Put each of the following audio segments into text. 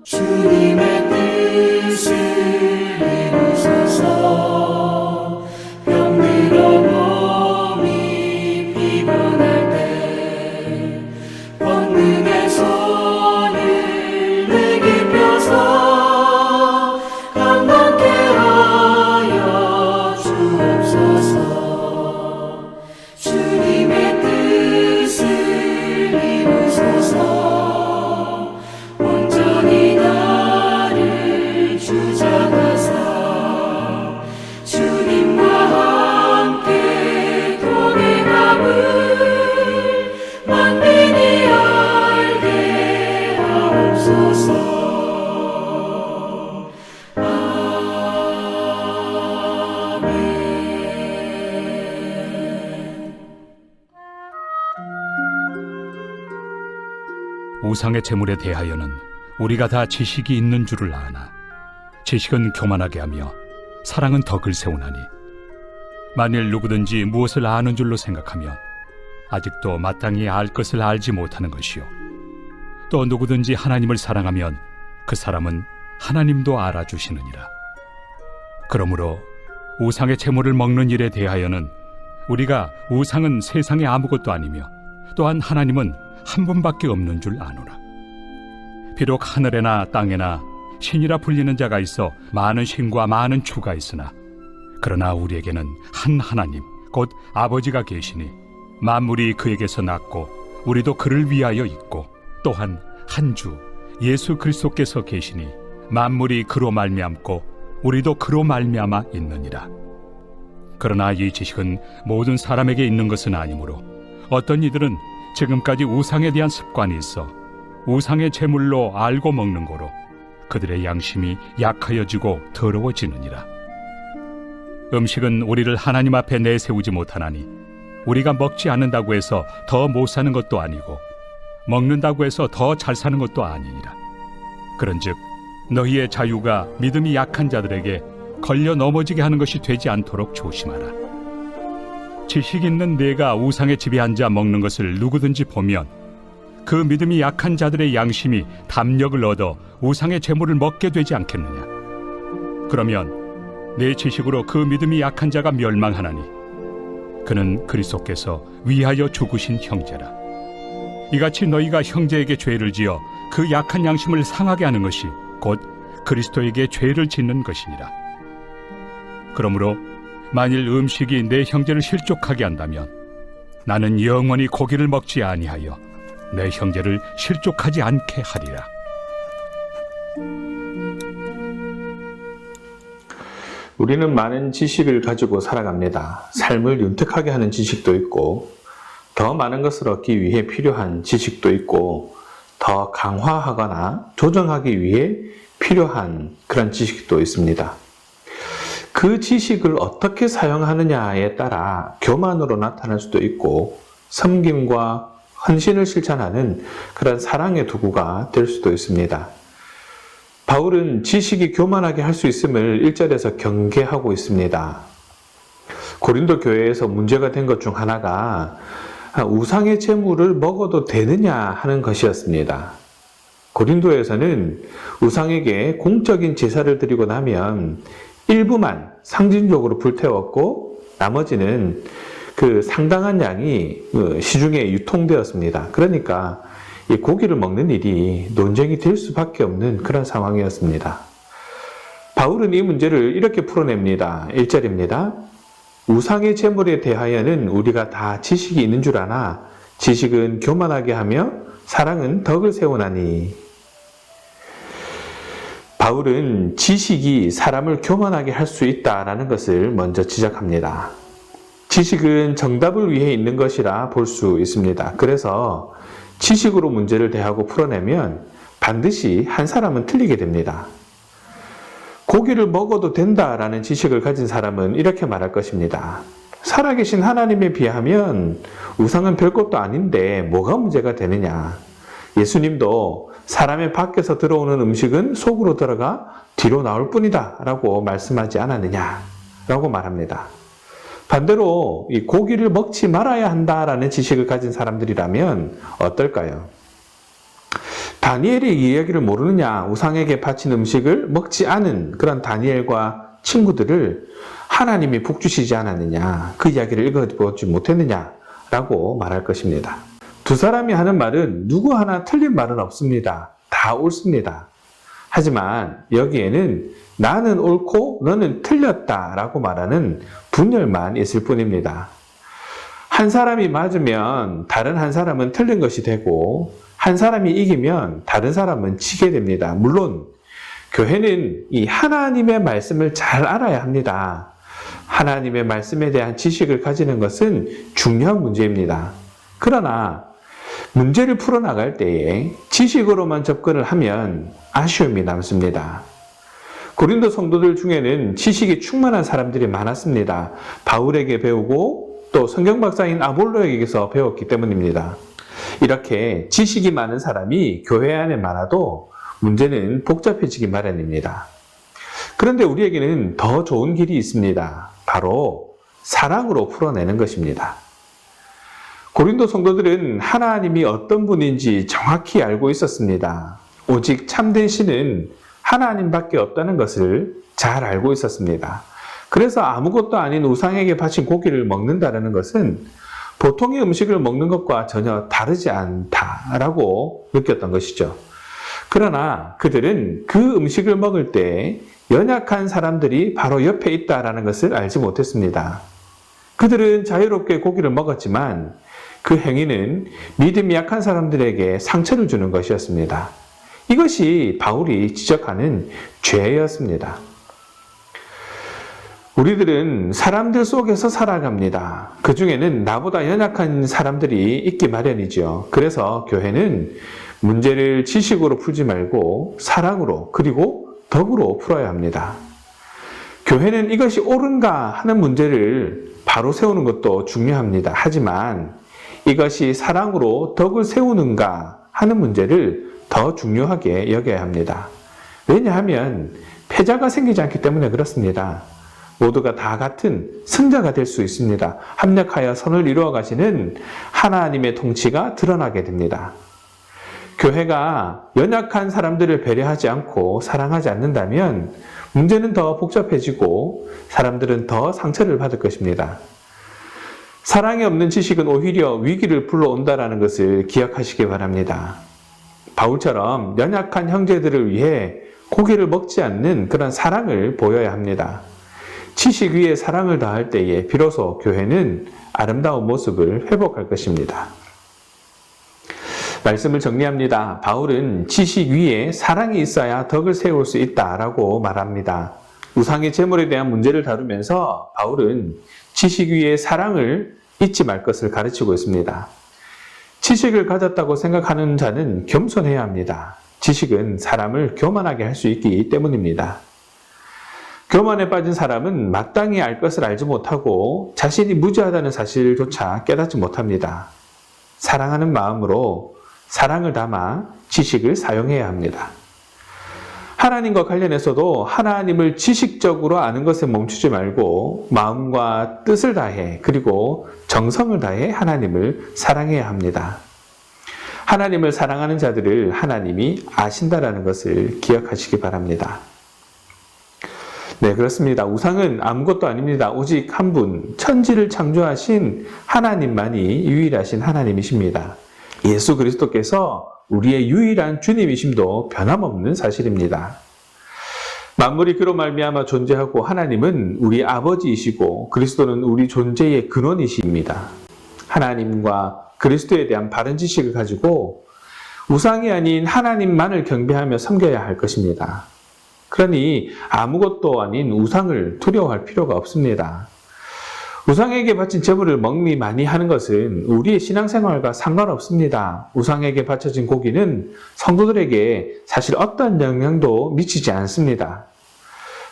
주님의 뜻을 이루소서. 병들어 몸이 피곤할 때 권능의 손을 내게 펴서 강건케 하여 주옵소서. 주님의 뜻을 이루소서. 우상의 제물에 대하여는 우리가 다 지식이 있는 줄을 아나 지식은 교만하게 하며 사랑은 덕을 세우나니 만일 누구든지 무엇을 아는 줄로 생각하면 아직도 마땅히 알 것을 알지 못하는 것이요 또 누구든지 하나님을 사랑하면 그 사람은 하나님도 알아주시느니라. 그러므로 우상의 제물을 먹는 일에 대하여는 우리가 우상은 세상에 아무것도 아니며 또한 하나님은 한 분밖에 없는 줄 아노라. 비록 하늘에나 땅에나 신이라 불리는 자가 있어 많은 신과 많은 주가 있으나 그러나 우리에게는 한 하나님 곧 아버지가 계시니 만물이 그에게서 났고 우리도 그를 위하여 있고 또한 한 주 예수 그리스도께서 계시니 만물이 그로 말미암고 우리도 그로 말미암아 있느니라. 그러나 이 지식은 모든 사람에게 있는 것은 아니므로 어떤 이들은 지금까지 우상에 대한 습관이 있어 우상의 제물로 알고 먹는 거로 그들의 양심이 약하여지고 더러워지느니라. 음식은 우리를 하나님 앞에 내세우지 못하나니 우리가 먹지 않는다고 해서 더 못 사는 것도 아니고 먹는다고 해서 더 잘 사는 것도 아니니라. 그런즉 너희의 자유가 믿음이 약한 자들에게 걸려 넘어지게 하는 것이 되지 않도록 조심하라. 지식 있는 내가 우상의 집에 앉아 먹는 것을 누구든지 보면 그 믿음이 약한 자들의 양심이 담력을 얻어 우상의 제물을 먹게 되지 않겠느냐. 그러면 내 지식으로 그 믿음이 약한 자가 멸망하나니 그는 그리스도께서 위하여 죽으신 형제라. 이같이 너희가 형제에게 죄를 지어 그 약한 양심을 상하게 하는 것이 곧 그리스도에게 죄를 짓는 것이니라. 그러므로 만일 음식이 내 형제를 실족하게 한다면 나는 영원히 고기를 먹지 아니하여 내 형제를 실족하지 않게 하리라. 우리는 많은 지식을 가지고 살아갑니다. 삶을 윤택하게 하는 지식도 있고 더 많은 것을 얻기 위해 필요한 지식도 있고 더 강화하거나 조정하기 위해 필요한 그런 지식도 있습니다. 그 지식을 어떻게 사용하느냐에 따라 교만으로 나타날 수도 있고 섬김과 헌신을 실천하는 그런 사랑의 도구가 될 수도 있습니다. 바울은 지식이 교만하게 할 수 있음을 1절에서 경계하고 있습니다. 고린도 교회에서 문제가 된 것 중 하나가 우상의 제물을 먹어도 되느냐 하는 것이었습니다. 고린도에서는 우상에게 공적인 제사를 드리고 나면 일부만 상징적으로 불태웠고 나머지는 그 상당한 양이 시중에 유통되었습니다. 그러니까 이 고기를 먹는 일이 논쟁이 될 수밖에 없는 그런 상황이었습니다. 바울은 이 문제를 이렇게 풀어냅니다. 1절입니다. 우상의 제물에 대하여는 우리가 다 지식이 있는 줄 아나 지식은 교만하게 하며 사랑은 덕을 세우나니. 바울은 지식이 사람을 교만하게 할 수 있다라는 것을 먼저 지적합니다. 지식은 정답을 위해 있는 것이라 볼 수 있습니다. 그래서 지식으로 문제를 대하고 풀어내면 반드시 한 사람은 틀리게 됩니다. 고기를 먹어도 된다라는 지식을 가진 사람은 이렇게 말할 것입니다. 살아계신 하나님에 비하면 우상은 별것도 아닌데 뭐가 문제가 되느냐. 예수님도 사람의 밖에서 들어오는 음식은 속으로 들어가 뒤로 나올 뿐이다 라고 말씀하지 않았느냐 라고 말합니다. 반대로 이 고기를 먹지 말아야 한다라는 지식을 가진 사람들이라면 어떨까요? 다니엘의 이야기를 모르느냐? 우상에게 바친 음식을 먹지 않은 그런 다니엘과 친구들을 하나님이 복주시지 않았느냐? 그 이야기를 읽어보지 못했느냐? 라고 말할 것입니다. 두 사람이 하는 말은 누구 하나 틀린 말은 없습니다. 다 옳습니다. 하지만 여기에는 나는 옳고 너는 틀렸다 라고 말하는 분열만 있을 뿐입니다. 한 사람이 맞으면 다른 한 사람은 틀린 것이 되고 한 사람이 이기면 다른 사람은 지게 됩니다. 물론 교회는 이 하나님의 말씀을 잘 알아야 합니다. 하나님의 말씀에 대한 지식을 가지는 것은 중요한 문제입니다. 그러나 문제를 풀어나갈 때에 지식으로만 접근을 하면 아쉬움이 남습니다. 고린도 성도들 중에는 지식이 충만한 사람들이 많았습니다. 바울에게 배우고 또 성경 박사인 아볼로에게서 배웠기 때문입니다. 이렇게 지식이 많은 사람이 교회 안에 많아도 문제는 복잡해지기 마련입니다. 그런데 우리에게는 더 좋은 길이 있습니다. 바로 사랑으로 풀어내는 것입니다. 고린도 성도들은 하나님이 어떤 분인지 정확히 알고 있었습니다. 오직 참된 신은 하나님밖에 없다는 것을 잘 알고 있었습니다. 그래서 아무것도 아닌 우상에게 바친 고기를 먹는다는 것은 보통의 음식을 먹는 것과 전혀 다르지 않다라고 느꼈던 것이죠. 그러나 그들은 그 음식을 먹을 때 연약한 사람들이 바로 옆에 있다는 것을 알지 못했습니다. 그들은 자유롭게 고기를 먹었지만 그 행위는 믿음이 약한 사람들에게 상처를 주는 것이었습니다. 이것이 바울이 지적하는 죄였습니다. 우리들은 사람들 속에서 살아갑니다. 그 중에는 나보다 연약한 사람들이 있기 마련이죠. 그래서 교회는 문제를 지식으로 풀지 말고 사랑으로 그리고 덕으로 풀어야 합니다. 교회는 이것이 옳은가 하는 문제를 바로 세우는 것도 중요합니다. 하지만 이것이 사랑으로 덕을 세우는가 하는 문제를 더 중요하게 여겨야 합니다. 왜냐하면 패자가 생기지 않기 때문에 그렇습니다. 모두가 다 같은 승자가 될 수 있습니다. 합력하여 선을 이루어 가시는 하나님의 통치가 드러나게 됩니다. 교회가 연약한 사람들을 배려하지 않고 사랑하지 않는다면 문제는 더 복잡해지고 사람들은 더 상처를 받을 것입니다. 사랑이 없는 지식은 오히려 위기를 불러온다는 것을 기억하시기 바랍니다. 바울처럼 연약한 형제들을 위해 고기를 먹지 않는 그런 사랑을 보여야 합니다. 지식 위에 사랑을 다할 때에 비로소 교회는 아름다운 모습을 회복할 것입니다. 말씀을 정리합니다. 바울은 지식 위에 사랑이 있어야 덕을 세울 수 있다라고 말합니다. 우상의 제물에 대한 문제를 다루면서 바울은 지식 위에 사랑을 잊지 말 것을 가르치고 있습니다. 지식을 가졌다고 생각하는 자는 겸손해야 합니다. 지식은 사람을 교만하게 할 수 있기 때문입니다. 교만에 빠진 사람은 마땅히 알 것을 알지 못하고 자신이 무지하다는 사실조차 깨닫지 못합니다. 사랑하는 마음으로 사랑을 담아 지식을 사용해야 합니다. 하나님과 관련해서도 하나님을 지식적으로 아는 것에 멈추지 말고 마음과 뜻을 다해 그리고 정성을 다해 하나님을 사랑해야 합니다. 하나님을 사랑하는 자들을 하나님이 아신다라는 것을 기억하시기 바랍니다. 네, 그렇습니다. 우상은 아무것도 아닙니다. 오직 한 분, 천지를 창조하신 하나님만이 유일하신 하나님이십니다. 예수 그리스도께서 우리의 유일한 주님이심도 변함없는 사실입니다. 만물이 그로 말미암아 존재하고 하나님은 우리 아버지이시고 그리스도는 우리 존재의 근원이십니다. 하나님과 그리스도에 대한 바른 지식을 가지고 우상이 아닌 하나님만을 경배하며 섬겨야 할 것입니다. 그러니 아무것도 아닌 우상을 두려워할 필요가 없습니다. 우상에게 바친 제물을 먹니 많이 하는 것은 우리의 신앙생활과 상관없습니다. 우상에게 바쳐진 고기는 성도들에게 사실 어떤 영향도 미치지 않습니다.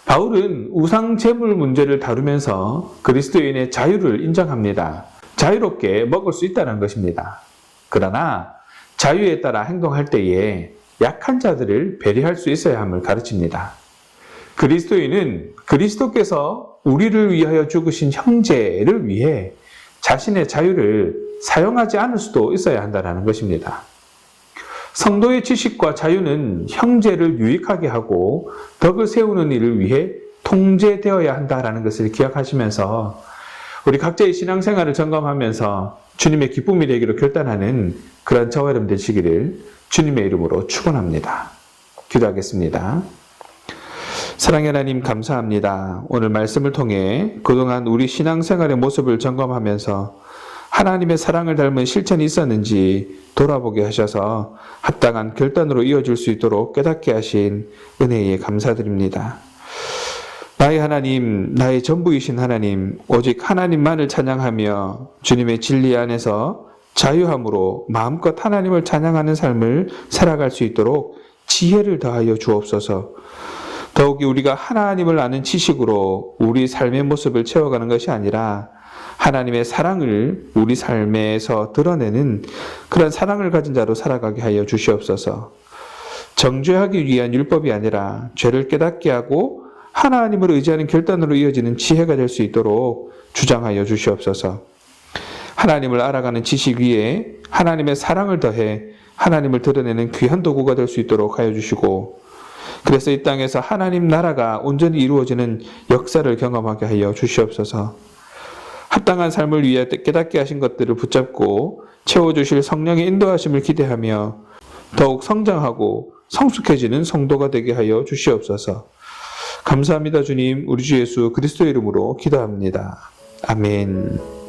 바울은 우상 제물 문제를 다루면서 그리스도인의 자유를 인정합니다. 자유롭게 먹을 수 있다는 것입니다. 그러나 자유에 따라 행동할 때에 약한 자들을 배려할 수 있어야 함을 가르칩니다. 그리스도인은 그리스도께서 우리를 위하여 죽으신 형제를 위해 자신의 자유를 사용하지 않을 수도 있어야 한다는 것입니다. 성도의 지식과 자유는 형제를 유익하게 하고 덕을 세우는 일을 위해 통제되어야 한다라는 것을 기억하시면서 우리 각자의 신앙생활을 점검하면서 주님의 기쁨이 되기로 결단하는 그런 저와 여러분 되시기를 주님의 이름으로 축원합니다. 기도하겠습니다. 사랑의 하나님 감사합니다. 오늘 말씀을 통해 그동안 우리 신앙생활의 모습을 점검하면서 하나님의 사랑을 닮은 실천이 있었는지 돌아보게 하셔서 합당한 결단으로 이어질 수 있도록 깨닫게 하신 은혜에 감사드립니다. 나의 하나님, 나의 전부이신 하나님, 오직 하나님만을 찬양하며 주님의 진리 안에서 자유함으로 마음껏 하나님을 찬양하는 삶을 살아갈 수 있도록 지혜를 더하여 주옵소서. 더욱이 우리가 하나님을 아는 지식으로 우리 삶의 모습을 채워가는 것이 아니라 하나님의 사랑을 우리 삶에서 드러내는 그런 사랑을 가진 자로 살아가게 하여 주시옵소서. 정죄하기 위한 율법이 아니라 죄를 깨닫게 하고 하나님을 의지하는 결단으로 이어지는 지혜가 될 수 있도록 주장하여 주시옵소서. 하나님을 알아가는 지식 위에 하나님의 사랑을 더해 하나님을 드러내는 귀한 도구가 될 수 있도록 하여 주시고, 그래서 이 땅에서 하나님 나라가 온전히 이루어지는 역사를 경험하게 하여 주시옵소서. 합당한 삶을 위해 깨닫게 하신 것들을 붙잡고 채워주실 성령의 인도하심을 기대하며 더욱 성장하고 성숙해지는 성도가 되게 하여 주시옵소서. 감사합니다 주님. 우리 주 예수 그리스도의 이름으로 기도합니다. 아멘.